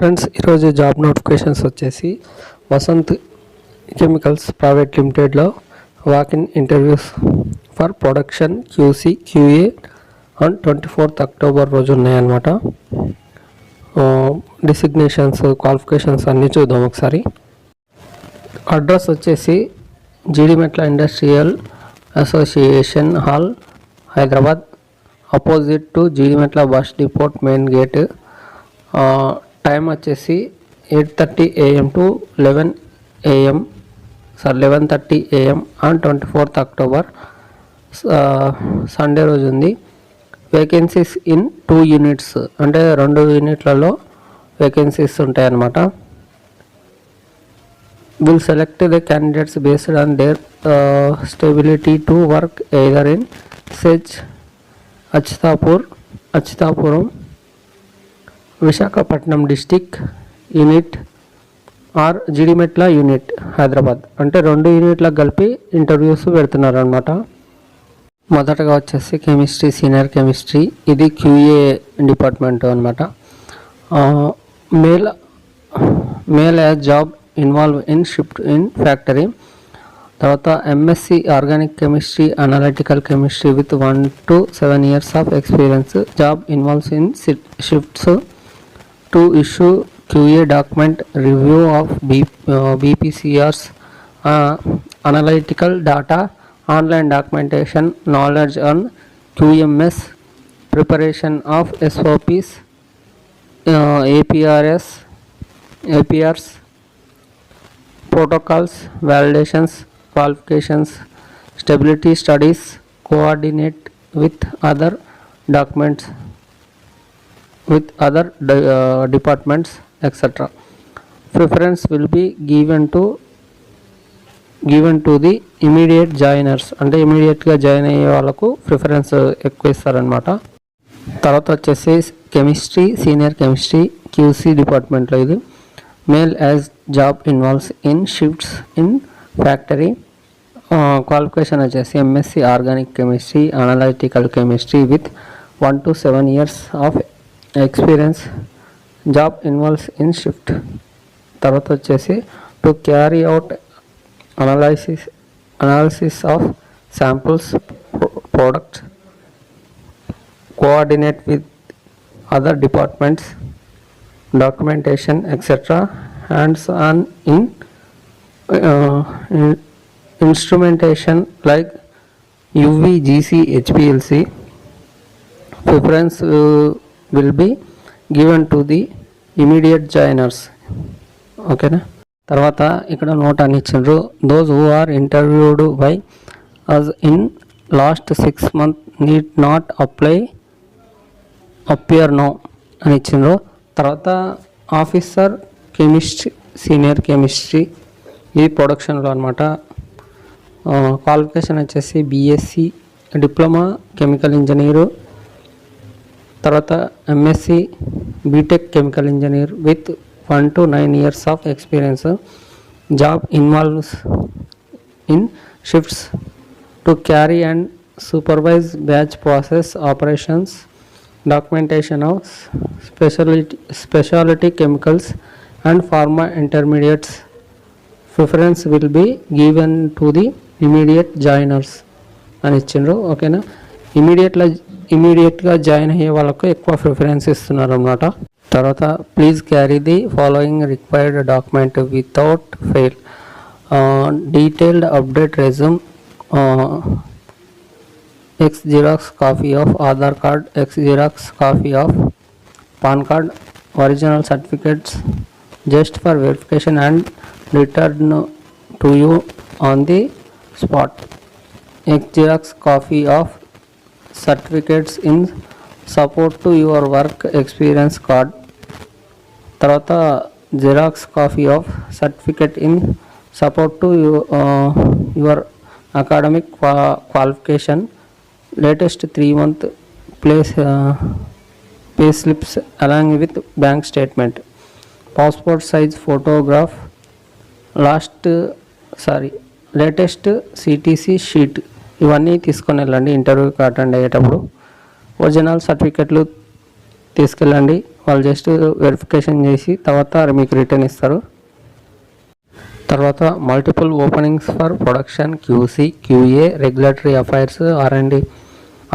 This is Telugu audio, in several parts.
ఫ్రెండ్స్, ఈరోజు జాబ్ నోటిఫికేషన్స్ వచ్చేసి వసంత్ కెమికల్స్ ప్రైవేట్ లిమిటెడ్లో walk in interviews for production QC QA on 24th October రోజు ఉన్నాయన్నమాట. డిసిగ్నేషన్స్, క్వాలిఫికేషన్స్ అన్నీ చూద్దాం ఒకసారి. అడ్రస్ వచ్చేసి Jeedimetla industrial association hall, Hyderabad, opposite to Jeedimetla bus depot main gate. Time వచ్చేసి 8:30 AM to 11 AM, 11:30 AM on 24th October, Sunday రోజు ఉంది. వేకెన్సీస్ ఇన్ 2 units, అంటే 2 యూనిట్లలో వేకెన్సీస్ ఉంటాయన్నమాట. Will select the candidates based on their stability to work either in SEZ, Atchutapuram, Visakhapatnam district unit or Jeedimetla unit, Hyderabad. అంటే 2 యూనిట్లకు కలిపి ఇంటర్వ్యూస్ పెడుతున్నారు అనమాట. మొదటగా వచ్చేసి కెమిస్ట్రీ, సీనియర్ కెమిస్ట్రీ, ఇది క్యూఏ డిపార్ట్మెంట్ అనమాట. Male as job involve in shift in factory. తర్వాత MSc organic chemistry, analytical chemistry with 1 to 7 years of experience. Job involves in shifts to issue QA document, review of BPCRs, analytical data, online documentation, knowledge on QMS, preparation of SOPs, APRs, protocols, validations, qualifications, stability studies, coordinate with other documents with other departments, etc. Preference will be given to the immediate joiners, అంటే ఇమీడియట్గా జాయిన్ అయ్యే వాళ్ళకు ప్రిఫరెన్స్ ఎక్కువ ఇస్తారనమాట. తర్వాత వచ్చేసి కెమిస్ట్రీ, సీనియర్ కెమిస్ట్రీ, క్యూసీ డిపార్ట్మెంట్లో ఇది. Male as job involves in shifts in factory. Qualification వచ్చేసి MSc organic chemistry, analytical chemistry with 1 to 7 years of experience. Job involves in shift. తర్వాత వచ్చేసి to carry out analysis of samples, products, coordinate with other departments, documentation, etcetera. Hands on in instrumentation like UVGC, HPLC. Preference will be given to the immediate joiners. ఓకేనా. తర్వాత ఇక్కడ నోట్ అని ఇచ్చిండ్రు. Those who are interviewed by us in last 6 months need not appear no అని ఇచ్చిండ్రు. తర్వాత ఆఫీసర్ కెమిస్ట్రీ, సీనియర్ కెమిస్ట్రీ, ఇది ప్రొడక్షన్లో అనమాట. క్వాలిఫికేషన్ వచ్చేసి BSc, డిప్లొమా కెమికల్ ఇంజనీరు. తర్వాత MSc BTech chemical engineer with 1 to 9 years of experience. Job involves in shifts to carry and supervise batch process operations, documentation of speciality chemicals and pharma intermediates. Preference will be given to the immediate joiners అని ఇచ్చిండ్రు. ఓకేనా. ఇమీడియట్గా జాయిన్ అయ్యే వాళ్ళకు ఎక్కువ ప్రిఫరెన్స్ ఇస్తున్నారు అన్నమాట. తర్వాత please carry the following required document without fail. Detailed update resume, x xerox copy of Aadhaar card, x xerox copy of PAN card, original certificates just for verification and return to you on the spot. X xerox copy of certificates in support to your work experience card. తర్వాత xerox copy of certificate in support to your academic qualification. Latest 3 month pay slips along with bank statement. Passport size photograph, latest CTC sheet. ఇవన్నీ తీసుకొని వెళ్ళండి ఇంటర్వ్యూకి అటెండ్ అయ్యేటప్పుడు. ఒరిజినల్ సర్టిఫికెట్లు తీసుకెళ్ళండి. వాళ్ళు జస్ట్ వెరిఫికేషన్ చేసి తర్వాత మీకు రిటర్న్ ఇస్తారు. తర్వాత multiple openings for production, QC, QA, regulatory affairs,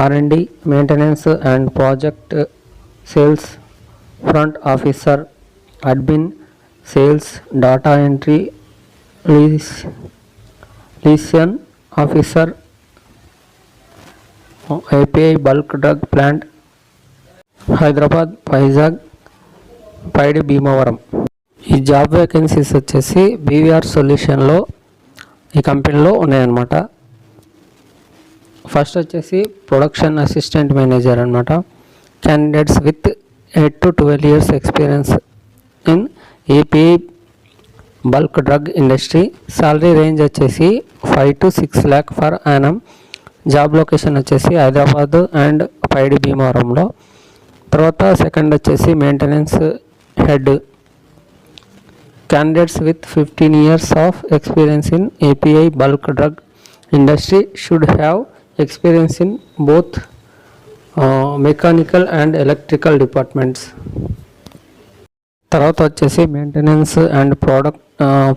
R and D, maintenance and project, sales, front officer, admin, sales, data entry, liaison officer, API bulk drug plant, Hyderabad, Vizag, Paidi Bhimavaram. ఈ జాబ్ వేకెన్సీస్ వచ్చేసి బీవీఆర్ సొల్యూషన్లో ఈ కంపెనీలో ఉన్నాయన్నమాట. ఫస్ట్ వచ్చేసి ప్రొడక్షన్ అసిస్టెంట్ మేనేజర్ అనమాట. Candidates with 8 to 12 years experience in API bulk drug industry. Salary range వచ్చేసి 5 to 6 lakh per annum. Job location వచ్చేసి హైదరాబాద్ అండ్ పైడి భీమవరంలో. తర్వాత సెకండ్ వచ్చేసి maintenance head. Candidates with 15 years of experience in API bulk drug industry should have experience in both mechanical and electrical departments. తర్వాత వచ్చేసి మెయింటెనెన్స్ అండ్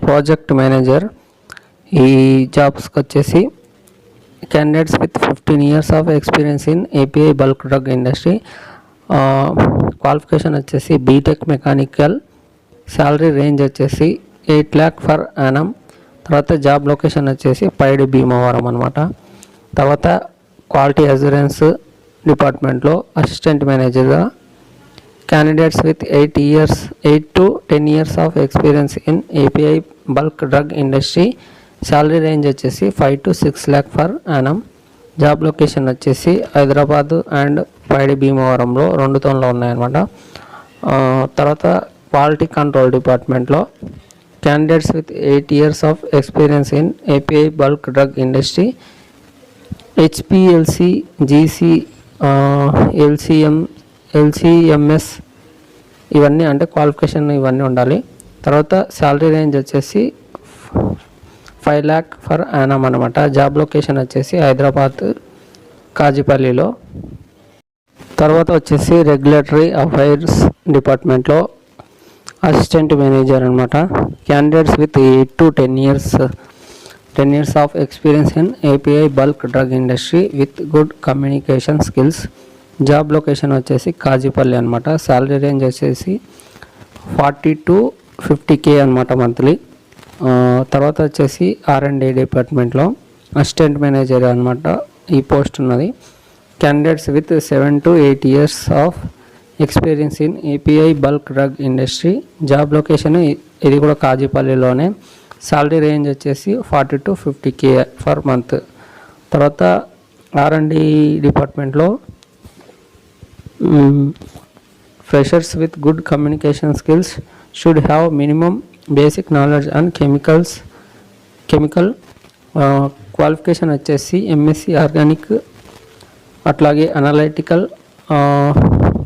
ప్రాజెక్ట్ మేనేజర్. ఈ జాబ్స్కి వచ్చేసి candidates with 15 years of experience in API bulk drug industry. Qualification వచ్చేసి బీటెక్ మెకానికల్. శాలరీ రేంజ్ వచ్చేసి 8 lakh ఫర్ యానం. తర్వాత జాబ్ లొకేషన్ వచ్చేసి పైడి భీమవరం అనమాట. తర్వాత క్వాలిటీ అష్యూరెన్స్ డిపార్ట్మెంట్లో అసిస్టెంట్ మేనేజర్గా candidates with 8 to 10 years of experience in API bulk drug industry. Salary range వచ్చేసి 5 to 6 lakh per annum. Job location వచ్చేసి హైదరాబాద్ అండ్ పైడి భీమవరంలో రెండుతోనలో ఉన్నాయన్నమాట. తర్వాత క్వాలిటీ కంట్రోల్ డిపార్ట్మెంట్లో candidates with 8 years of experience in API bulk drug industry. HPLC, GC, LCMS ఇవన్నీ అంటే క్వాలిఫికేషన్ ఇవన్నీ ఉండాలి. తర్వాత శాలరీ రేంజ్ వచ్చేసి 5 lakh ఫర్ యానం అనమాట. జాబ్ లొకేషన్ వచ్చేసి హైదరాబాద్ కాజిపల్లిలో. తర్వాత వచ్చేసి రెగ్యులేటరీ అఫైర్స్ డిపార్ట్మెంట్లో అసిస్టెంట్ మేనేజర్ అనమాట. Candidates with 8 to 10 years of experience in API bulk drug industry with good communication skills. Job location వచ్చేసి కాజిపల్లి అనమాట. శాలరీ రేంజ్ వచ్చేసి 40 to 50K అనమాట మంత్లీ. తర్వాత వచ్చేసి ఆర్ఎండి డిపార్ట్మెంట్లో అసిస్టెంట్ మేనేజర్ అనమాట ఈ పోస్ట్ ఉన్నది. Candidates with 7 to 8 years of experience in API bulk drug industry. Job location ఇది కూడా కాజిపల్లిలోనే. శాలరీ రేంజ్ వచ్చేసి 40 to 50K ఫర్ మంత్. తర్వాత ఆర్ఎండి డిపార్ట్మెంట్లో freshers with good communication skills should have minimum basic knowledge and chemical qualification వచ్చేసి ఎంఎస్సి ఆర్గానిక్, అట్లాగే అనలైటికల్,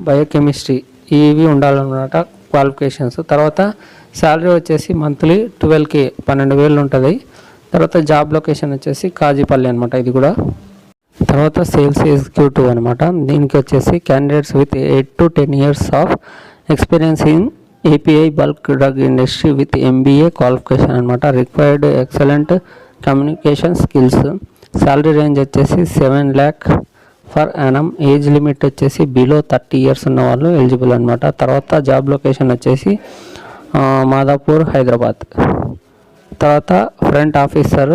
బయోకెమిస్ట్రీ ఇవి ఉండాలన్నమాట క్వాలిఫికేషన్స్. తర్వాత శాలరీ వచ్చేసి మంత్లీ 12K 12,000 ఉంటుంది. తర్వాత జాబ్ లొకేషన్ వచ్చేసి కాజిపల్లి అనమాట ఇది కూడా. తర్వాత సేల్స్ ఎగ్జిక్యూటివ్ అనమాట. దీనికి వచ్చేసి candidates with 8 to 10 years of experience in API bulk drug industry with MBA qualification అనమాట. Required excellent communication skills. Salary range వచ్చేసి 7 lakh per annum. Age limit వచ్చేసి బిలో 30 years ఉన్న వాళ్ళు ఎలిజిబుల్ అనమాట. తర్వాత జాబ్ లొకేషన్ వచ్చేసి మాదాపూర్, హైదరాబాద్. తర్వాత ఫ్రంట్ ఆఫీసర్,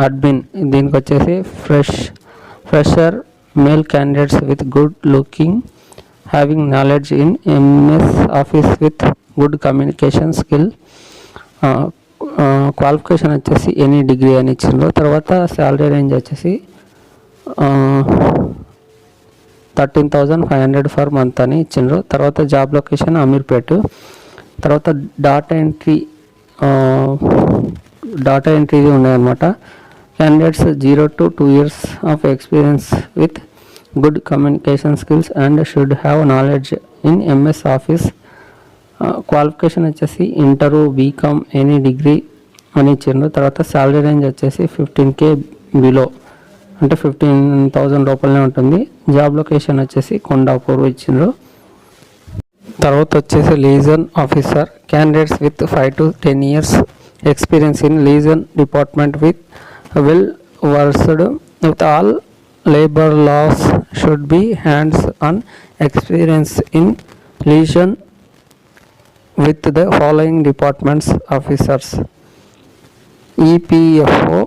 అడ్మిన్. దీనికి వచ్చేసి fresher male candidates with good looking, having knowledge in MS office with good communication skill. Qualification వచ్చేసి ఎనీ డిగ్రీ అని ఇచ్చిండ్రు. తర్వాత శాలరీ రేంజ్ వచ్చేసి 13,500 ఫర్ మంత్ అని ఇచ్చిండ్రు. తర్వాత జాబ్ లొకేషన్ అమీర్పేట్. తర్వాత డాటా ఎంట్రీ ఉన్నాయన్నమాట. Candidates 0 to 2 years of experience with good communication skills and should have knowledge in MS office. Qualification వచ్చేసి ఇంటరు, బీకామ్, ఎనీ డిగ్రీ అని ఇచ్చిండ్రు. తర్వాత శాలరీ రేంజ్ వచ్చేసి 15K బిలో అంటే 15,000 లోపలనే ఉంటుంది. జాబ్ లొకేషన్ వచ్చేసి కొండాపూర్ ఇచ్చిండ్రు. తర్వాత వచ్చేసి liaison officer candidates with 5 to 10 years experience in liaison department with well versed with all labor laws should be hands-on experience in liaison with the following departments officers: EPFO,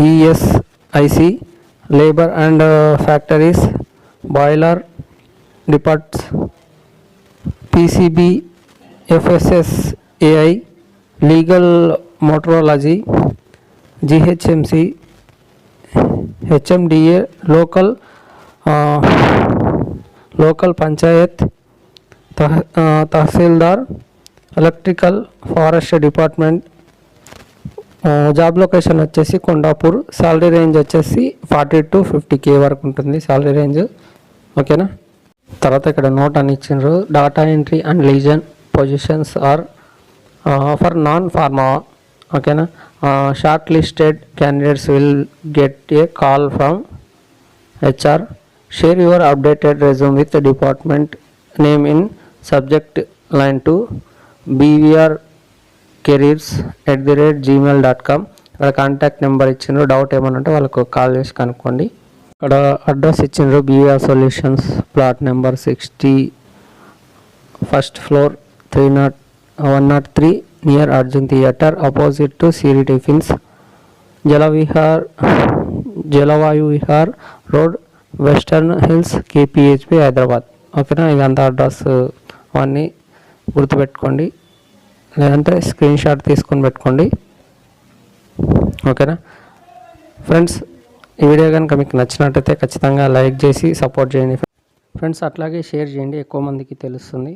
ESIC, labor and factories, boiler departs, PCB, FSSAI, legal metrology, GHMC, HMDA, local panchayat, tahsildar, electrical, forest department. Job location వచ్చేసి కొండాపూర్. సాలరీ రేంజ్ వచ్చేసి 40 to 50K వరకు ఉంటుంది సాలరీ రేంజ్. ఓకేనా. తర్వాత ఇక్కడ నోట్ అని ఇచ్చిండ్రు. Data entry and liaison positions are for non pharma. ఓకేనా. Shortlisted candidates will get a call from HR. Share your updated resume with department name in subject line to bvrcareers@gmail.com. ఇక్కడ కాంటాక్ట్ నెంబర్ ఇచ్చిండ్రు. డౌట్ ఏమన్నా ఉంటే వాళ్ళకు కాల్ చేసి కనుక్కోండి. ఇక్కడ అడ్రస్ ఇచ్చిండ్రు. BVR solutions, plot number 60, first floor, 103 near Arjun theatre, opposite to Siri tiffins, Jalavayu Vihar road, western hills, KPHP, Hyderabad. ఓకేనా. ఇదంతా అడ్రస్ అవన్నీ గుర్తుపెట్టుకోండి, లేదంటే స్క్రీన్ షాట్ తీసుకొని పెట్టుకోండి. ఓకేనా ఫ్రెండ్స్. ఈ వీడియో కనుక మీకు నచ్చినట్టయితే ఖచ్చితంగా లైక్ చేసి సపోర్ట్ చేయండి ఫ్రెండ్స్. అట్లాగే షేర్ చేయండి, ఎక్కువ మందికి తెలుస్తుంది.